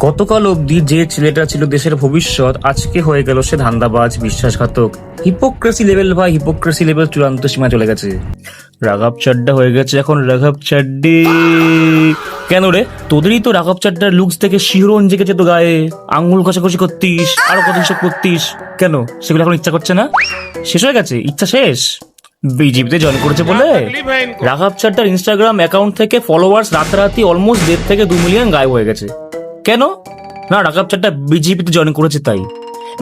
গতকাল অবধি যে ছেলেটা ছিল দেশের ভবিষ্যৎ, আজকে হয়ে গেল সে ধান্দাবাজ, বিশ্বাসঘাতক। হিপোক্রেসি লেভেল ভাই, হিপোক্রেসি লেভেল চূড়ান্ত সীমা চলে গেছে। রাঘব চাড্ডা হয়ে গেছে এখন রাঘব চাড্ডি। কেন রে, তোদেরই তো রাঘব চাড্ডার লুকস থেকে শিহরণ জেগেছে তো গায়ে, আঙ্গুল ঘষাঘষি করতিস, আরো কত কিছু করতিস। কেন সেগুলো এখন ইচ্ছা করছে না? শেষ হয়ে গেছে, ইচ্ছা শেষ। বিজেপিতে জয়েন করেছে বলে রাঘব চাড্ডার ইনস্টাগ্রাম অ্যাকাউন্ট থেকে ফলোয়ার্স রাতারাতি অলমোস্ট 1.5 থেকে 2 মিলিয়ন গায়েব হয়ে গেছে। কেন না, রাঘব চাড্ডা বিজেপিতে জয়েন করেছে তাই।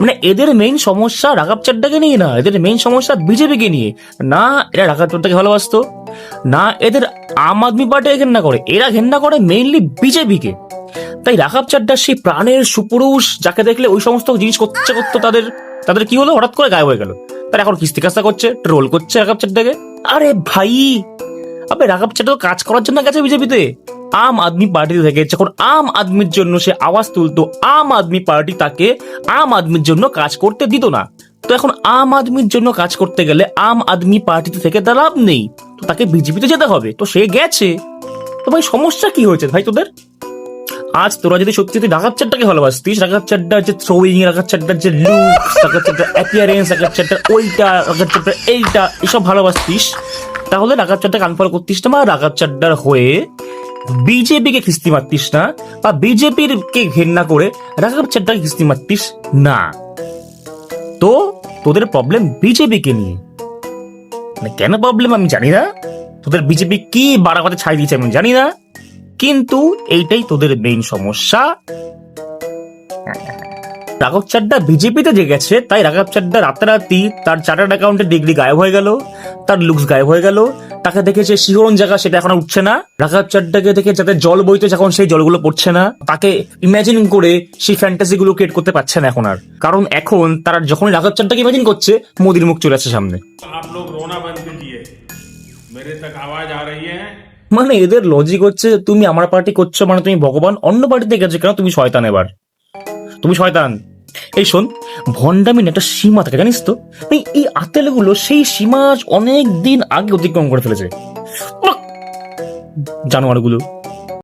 মানে এদের মেইন সমস্যা রাঘব চাড্ডাকে নিয়ে না, এদের মেইন সমস্যা বিজেপিকে নিয়ে। না এরা রাঘব চাড্ডাকে ভালোবাসতো, না এদের আম আদমি পার্টিকে ঘেন্না করে, এরা ঘেন্না করে মেইনলি বিজেপিকে। তাই রাঘব চাড্ডার সেই প্রাণের সুপুরুষ যাকে দেখলে ওই সমস্ত জিনিস করতে করতো তাদের কি হলো, হঠাৎ করে গায়েব হয়ে গেল। তারা এখন কিস্তি কাস্তা করছে, ট্রোল করছে রাঘব চাড্ডাকে। আরে ভাই, আবে রাঘব চাড্ডা কাজ করার জন্য গেছে বিজেপিতে, আম আদমি পার্টি থেকে। যখন আম আদমির জন্য সে আওয়াজ তুলতো, আম আদমি পার্টি তাকে আম আদমির জন্য কাজ করতে দিত না। তো এখন আম আদমির জন্য কাজ করতে গেলে আম আদমি পার্টিতে থেকে তার লাভ নেই, তো তাকে বিজেপিতে যেতে হবে। তো সে গেছে। তো ভাই সমস্যা কি হয়েছে ভাই তোদের? আজ তোরা যদি সত্যি তুই রাঘব চাড্ডাকে ভালোবাসতিস, রাঘব চাড্ডার যে থ্রোয়িং, রাঘব চাড্ডার যে লুক, রাঘব চাড্ডার অ্যাপিয়ারেন্স, রাঘব চাড্ডার ওইটা, রাঘব চাড্ডার এইটা, এসব ভালোবাসতিস, তাহলে রাঘব চাড্ডাকে আনফলো করতিস না, বা রাঘব চাড্ডার হয়ে বিজেপিকে খিস্তি মারতিস না, বা বিজেপির কে ঘেন্না করে রাঘব চাড্ডাকে খিস্তি মারতিস না। তো তোদের প্রবলেম বিজেপিকে নিয়ে। মানে কেন প্রবলেম আমি জানি না, তোদের বিজেপি কি বাড়াবাতে ছাই দিয়েছে আমি জানি না, কিন্তু এইটাই তোদের মেইন সমস্যা। রাঘব চাড্ডা বিজেপিতে যে গেছে, তাই রাঘব চাড্ডা রাতারাতি তার চার্টার্ড অ্যাকাউন্টের ডিগ্রি গায়েব হয়ে গেল, তার লুকস গায়েব হয়ে গেল। তাকে দেখে যে শিহরণ জায়গা সেটা এখন উঠছে না। রাঘব চাড্ডাকে দেখে যাতে জল বইতে যখন সেই জলগুলো পড়ছে না, তাকে ইমাজিন করে সেই ফ্যান্টাসি গুলো ক্রিয়েট করতে পারছে না এখন আর। কারণ এখন তারা যখনই রাঘব চাড্ডাকে ইমাজিন করছে, মোদির মুখ চলে আসছে সামনে। মানে এদের লজিক হচ্ছে, তুমি আমার পার্টি করছো মানে তুমি ভগবান, অন্য পার্টিতে গেছো কেন তুমি শয়তান, এবার তুমি শয়তান। এই শোন, ভন্ডামিন একটা সীমা থাকে জানিস তো, এই আতেলগুলো সেই সীমা অনেক দিন আগে অতিক্রম করে ফেলেছে, জানোয়ারগুলো।